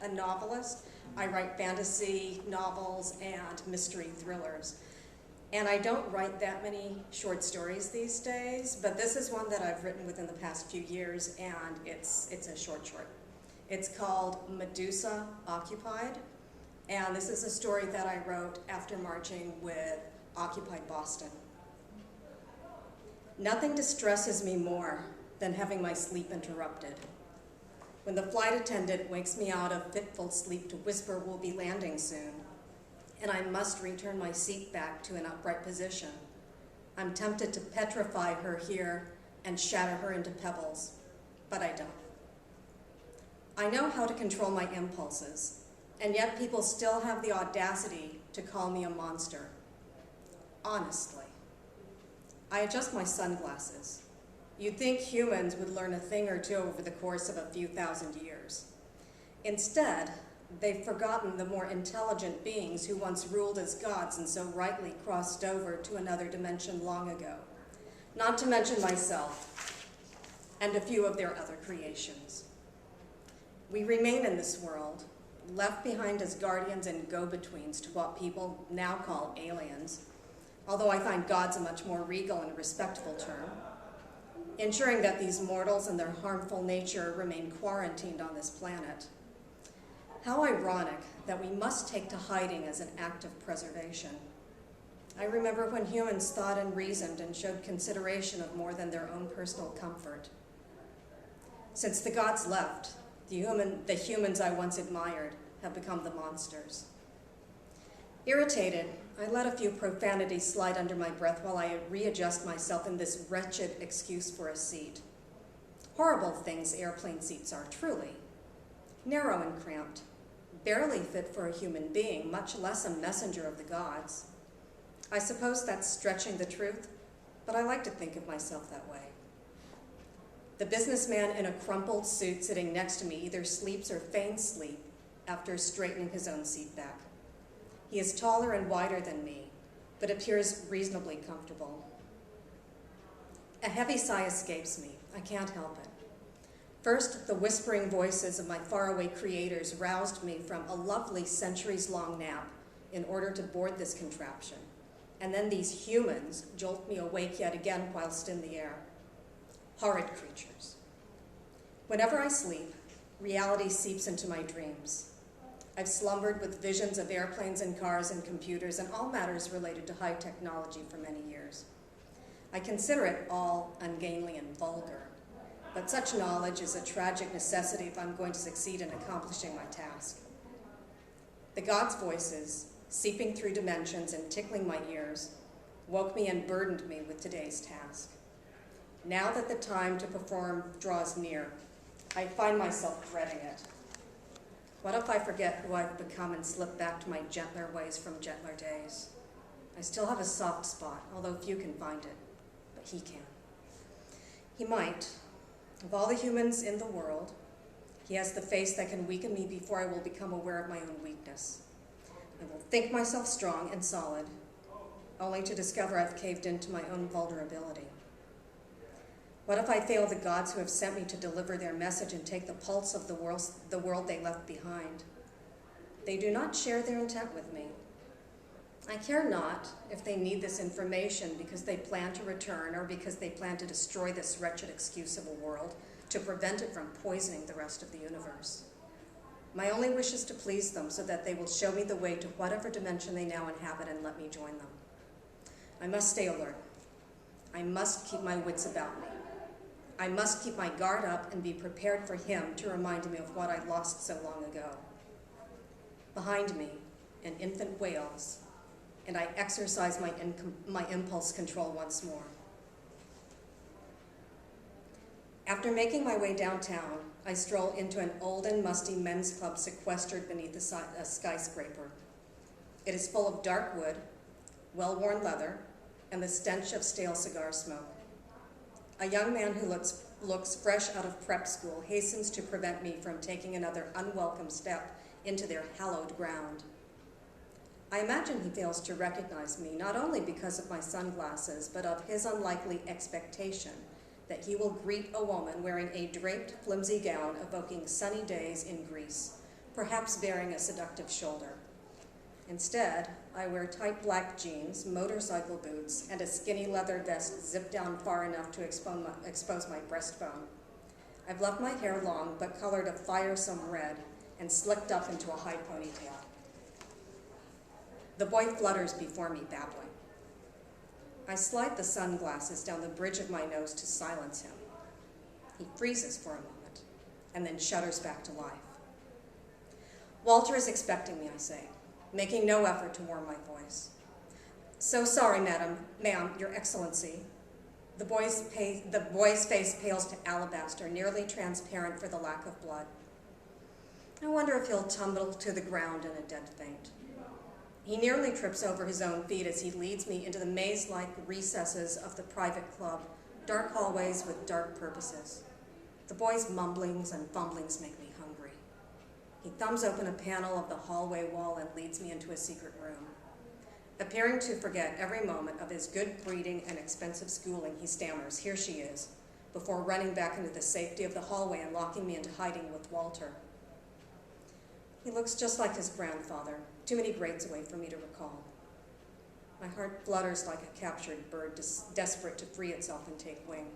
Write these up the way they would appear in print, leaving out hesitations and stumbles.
a novelist. I write fantasy novels and mystery thrillers. And I don't write that many short stories these days, but this is one that I've written within the past few years, and it's a short. It's called Medusa Occupied, and this is a story that I wrote after marching with Occupy Boston. Nothing distresses me more than having my sleep interrupted. When the flight attendant wakes me out of fitful sleep to whisper we'll be landing soon, and I must return my seat back to an upright position, I'm tempted to petrify her here and shatter her into pebbles, but I don't. I know how to control my impulses, and yet people still have the audacity to call me a monster. Honestly. I adjust my sunglasses. You'd think humans would learn a thing or two over the course of a few thousand years. Instead, they've forgotten the more intelligent beings who once ruled as gods and so rightly crossed over to another dimension long ago, not to mention myself and a few of their other creations. We remain in this world, left behind as guardians and go-betweens to what people now call aliens, although I find God's a much more regal and respectful term, ensuring that these mortals and their harmful nature remain quarantined on this planet. How ironic that we must take to hiding as an act of preservation. I remember when humans thought and reasoned and showed consideration of more than their own personal comfort. Since the gods left, the humans I once admired have become the monsters. Irritated, I let a few profanities slide under my breath while I readjust myself in this wretched excuse for a seat. Horrible things airplane seats are, truly. Narrow and cramped, barely fit for a human being, much less a messenger of the gods. I suppose that's stretching the truth, but I like to think of myself that way. The businessman in a crumpled suit sitting next to me either sleeps or feigns sleep after straightening his own seat back. He is taller and wider than me, but appears reasonably comfortable. A heavy sigh escapes me. I can't help it. First, the whispering voices of my faraway creators roused me from a lovely centuries-long nap in order to board this contraption. And then these humans jolt me awake yet again whilst in the air. Horrid creatures. Whenever I sleep, reality seeps into my dreams. I've slumbered with visions of airplanes and cars and computers and all matters related to high technology for many years. I consider it all ungainly and vulgar, but such knowledge is a tragic necessity if I'm going to succeed in accomplishing my task. The gods' voices, seeping through dimensions and tickling my ears, woke me and burdened me with today's task. Now that the time to perform draws near, I find myself dreading it. What if I forget who I've become and slip back to my gentler ways from gentler days? I still have a soft spot, although few can find it, but he can. He might. Of all the humans in the world, he has the face that can weaken me before I will become aware of my own weakness. I will think myself strong and solid, only to discover I've caved into my own vulnerability. What if I fail the gods who have sent me to deliver their message and take the pulse of the world they left behind? They do not share their intent with me. I care not if they need this information because they plan to return or because they plan to destroy this wretched excuse of a world to prevent it from poisoning the rest of the universe. My only wish is to please them so that they will show me the way to whatever dimension they now inhabit and let me join them. I must stay alert. I must keep my wits about me. I must keep my guard up and be prepared for him to remind me of what I lost so long ago. Behind me, an infant wails, and I exercise my impulse control once more. After making my way downtown, I stroll into an old and musty men's club sequestered beneath a skyscraper. It is full of dark wood, well-worn leather, and the stench of stale cigar smoke. A young man who looks fresh out of prep school hastens to prevent me from taking another unwelcome step into their hallowed ground. I imagine he fails to recognize me, not only because of my sunglasses, but of his unlikely expectation that he will greet a woman wearing a draped, flimsy gown evoking sunny days in Greece, perhaps bearing a seductive shoulder. Instead, I wear tight black jeans, motorcycle boots, and a skinny leather vest zipped down far enough to expose my breastbone. I've left my hair long, but colored a firesome red and slicked up into a high ponytail. The boy flutters before me, babbling. I slide the sunglasses down the bridge of my nose to silence him. He freezes for a moment, and then shudders back to life. Walter is expecting me, I say, making no effort to warm my voice. So sorry, ma'am, your excellency. The boy's face pales to alabaster, nearly transparent for the lack of blood. I wonder if he'll tumble to the ground in a dead faint. He nearly trips over his own feet as he leads me into the maze-like recesses of the private club, dark hallways with dark purposes. The boy's mumblings and fumblings make me hungry. He thumbs open a panel of the hallway wall and leads me into a secret room. Appearing to forget every moment of his good breeding and expensive schooling, he stammers, "Here she is," before running back into the safety of the hallway and locking me into hiding with Walter. He looks just like his grandfather, too many grades away for me to recall. My heart flutters like a captured bird, desperate to free itself and take wing.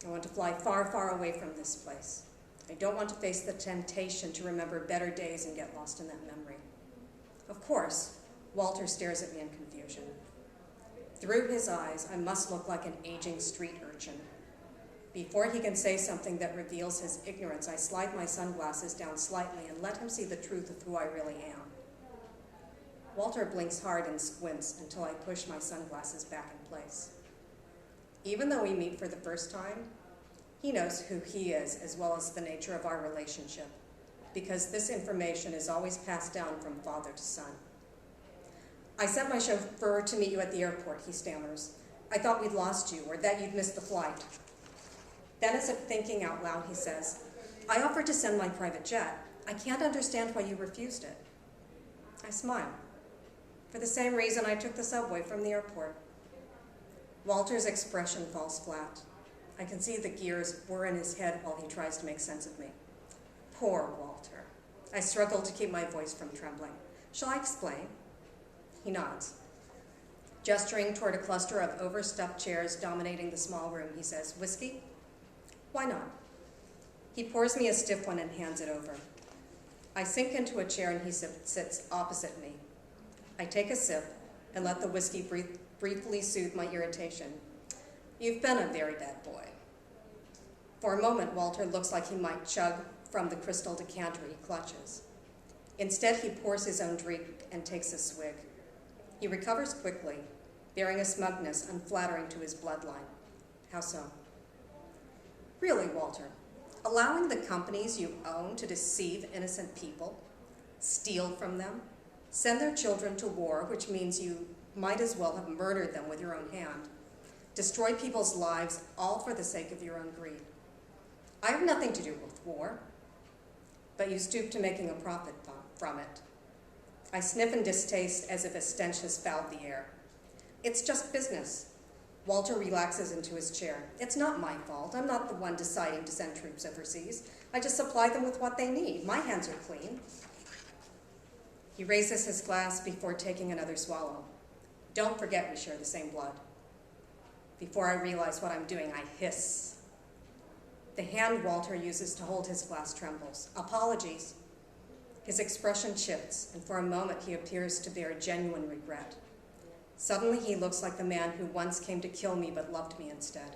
I want to fly far, far away from this place. I don't want to face the temptation to remember better days and get lost in that memory. Of course, Walter stares at me in confusion. Through his eyes, I must look like an aging street urchin. Before he can say something that reveals his ignorance, I slide my sunglasses down slightly and let him see the truth of who I really am. Walter blinks hard and squints until I push my sunglasses back in place. Even though we meet for the first time, he knows who he is as well as the nature of our relationship, because this information is always passed down from father to son. "I sent my chauffeur to meet you at the airport," he stammers. "I thought we'd lost you or that you'd missed the flight." Then, as if thinking out loud, he says, "I offered to send my private jet. I can't understand why you refused it." I smile. For the same reason I took the subway from the airport. Walter's expression falls flat. I can see the gears whir in his head while he tries to make sense of me. Poor Walter. I struggle to keep my voice from trembling. "Shall I explain?" He nods. Gesturing toward a cluster of overstuffed chairs dominating the small room, he says, "Whiskey?" "Why not?" He pours me a stiff one and hands it over. I sink into a chair and he sits opposite me. I take a sip and let the whiskey briefly soothe my irritation. "You've been a very bad boy." For a moment, Walter looks like he might chug from the crystal decanter he clutches. Instead, he pours his own drink and takes a swig. He recovers quickly, bearing a smugness unflattering to his bloodline. "How so?" "Really, Walter, allowing the companies you own to deceive innocent people, steal from them, send their children to war, which means you might as well have murdered them with your own hand, destroy people's lives, all for the sake of your own greed. I have nothing to do with war, but you stoop to making a profit from it." I sniff in distaste as if a stench has fouled the air. "It's just business." Walter relaxes into his chair. "It's not my fault. I'm not the one deciding to send troops overseas. I just supply them with what they need. My hands are clean." He raises his glass before taking another swallow. "Don't forget we share the same blood." Before I realize what I'm doing, I hiss. The hand Walter uses to hold his glass trembles. "Apologies." His expression shifts, and for a moment he appears to bear genuine regret. Suddenly he looks like the man who once came to kill me but loved me instead.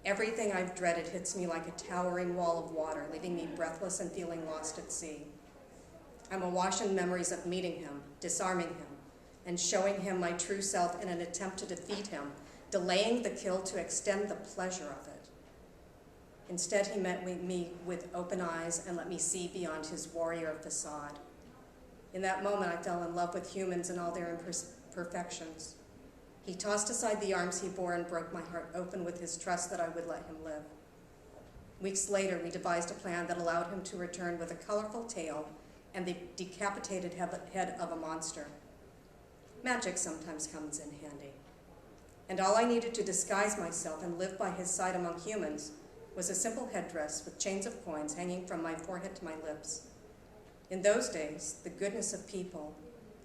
Everything I've dreaded hits me like a towering wall of water, leaving me breathless and feeling lost at sea. I'm awash in memories of meeting him, disarming him, and showing him my true self in an attempt to defeat him, delaying the kill to extend the pleasure of it. Instead, he met me with open eyes and let me see beyond his warrior facade. In that moment, I fell in love with humans and all their imperfections. He tossed aside the arms he bore and broke my heart open with his trust that I would let him live. Weeks later, we devised a plan that allowed him to return with a colorful tail and the decapitated head of a monster. Magic sometimes comes in handy. And all I needed to disguise myself and live by his side among humans was a simple headdress with chains of coins hanging from my forehead to my lips. In those days, the goodness of people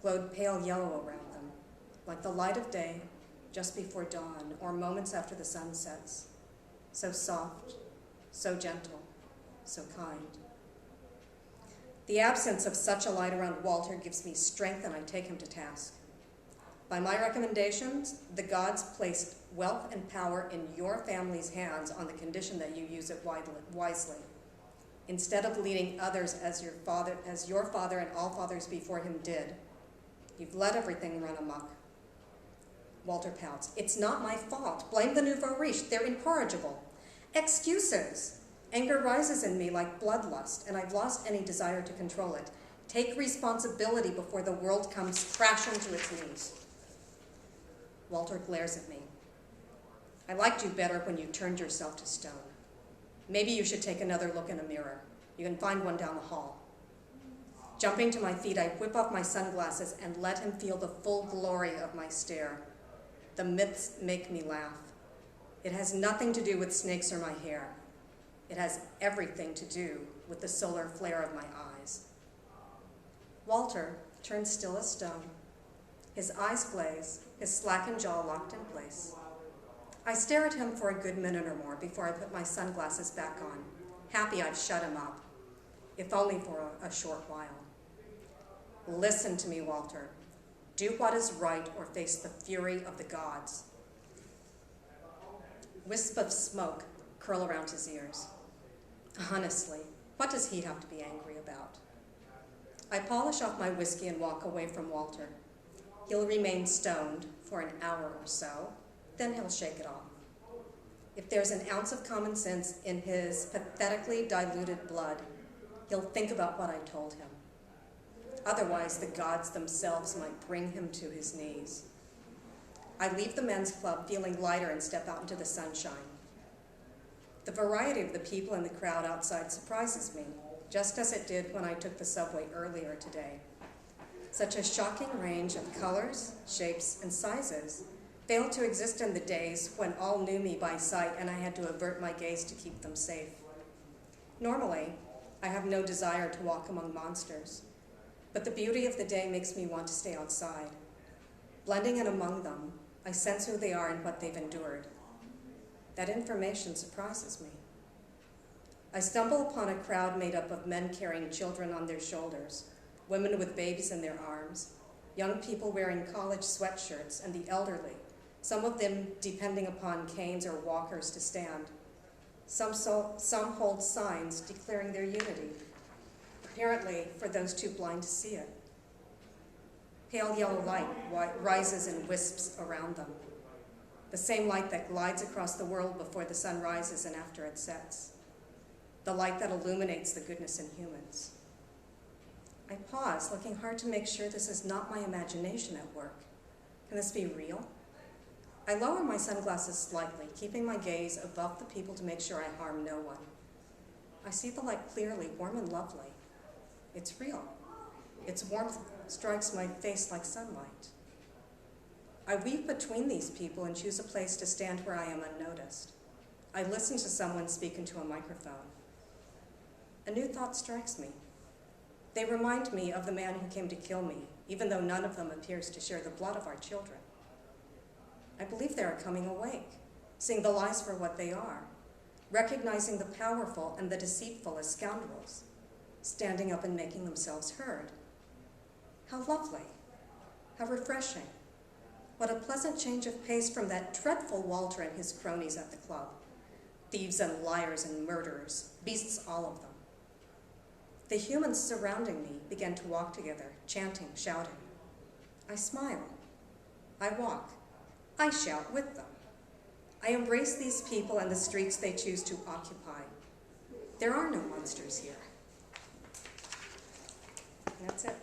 glowed pale yellow around them, like the light of day just before dawn or moments after the sun sets. So soft, so gentle, so kind. The absence of such a light around Walter gives me strength, and I take him to task. By my recommendations, the gods placed wealth and power in your family's hands on the condition that you use it wisely. Instead of leading others as your father and all fathers before him did, you've let everything run amok. Walter pouts. It's not my fault. Blame the nouveau riche. They're incorrigible. Excuses. Anger rises in me like bloodlust, and I've lost any desire to control it. Take responsibility before the world comes crashing to its knees. Walter glares at me. I liked you better when you turned yourself to stone. Maybe you should take another look in a mirror. You can find one down the hall. Jumping to my feet, I whip off my sunglasses and let him feel the full glory of my stare. The myths make me laugh. It has nothing to do with snakes or my hair. It has everything to do with the solar flare of my eyes. Walter turns still as stone. His eyes glaze, his slackened jaw locked in place. I stare at him for a good minute or more before I put my sunglasses back on, happy I've shut him up, if only for a short while. Listen to me, Walter. Do what is right or face the fury of the gods. Wisps of smoke curl around his ears. Honestly, what does he have to be angry about? I polish off my whiskey and walk away from Walter. He'll remain stoned for an hour or so, then he'll shake it off. If there's an ounce of common sense in his pathetically diluted blood, he'll think about what I told him. Otherwise, the gods themselves might bring him to his knees. I leave the men's club feeling lighter and step out into the sunshine. The variety of the people in the crowd outside surprises me, just as it did when I took the subway earlier today. Such a shocking range of colors, shapes, and sizes failed to exist in the days when all knew me by sight and I had to avert my gaze to keep them safe. Normally, I have no desire to walk among monsters, but the beauty of the day makes me want to stay outside. Blending in among them, I sense who they are and what they've endured. That information surprises me. I stumble upon a crowd made up of men carrying children on their shoulders, women with babies in their arms, young people wearing college sweatshirts, and the elderly, some of them depending upon canes or walkers to stand. Some hold signs declaring their unity, apparently for those too blind to see it. Pale yellow light rises in wisps around them, the same light that glides across the world before the sun rises and after it sets, the light that illuminates the goodness in humans. I pause, looking hard to make sure this is not my imagination at work. Can this be real? I lower my sunglasses slightly, keeping my gaze above the people to make sure I harm no one. I see the light clearly, warm and lovely. It's real. Its warmth strikes my face like sunlight. I weave between these people and choose a place to stand where I am unnoticed. I listen to someone speak into a microphone. A new thought strikes me. They remind me of the man who came to kill me, even though none of them appears to share the blood of our children. I believe they are coming awake, seeing the lies for what they are, recognizing the powerful and the deceitful as scoundrels, standing up and making themselves heard. How lovely, how refreshing. What a pleasant change of pace from that dreadful Walter and his cronies at the club. Thieves and liars and murderers, beasts all of them. The humans surrounding me began to walk together, chanting, shouting. I smile. I walk. I shout with them. I embrace these people and the streets they choose to occupy. There are no monsters here. And that's it.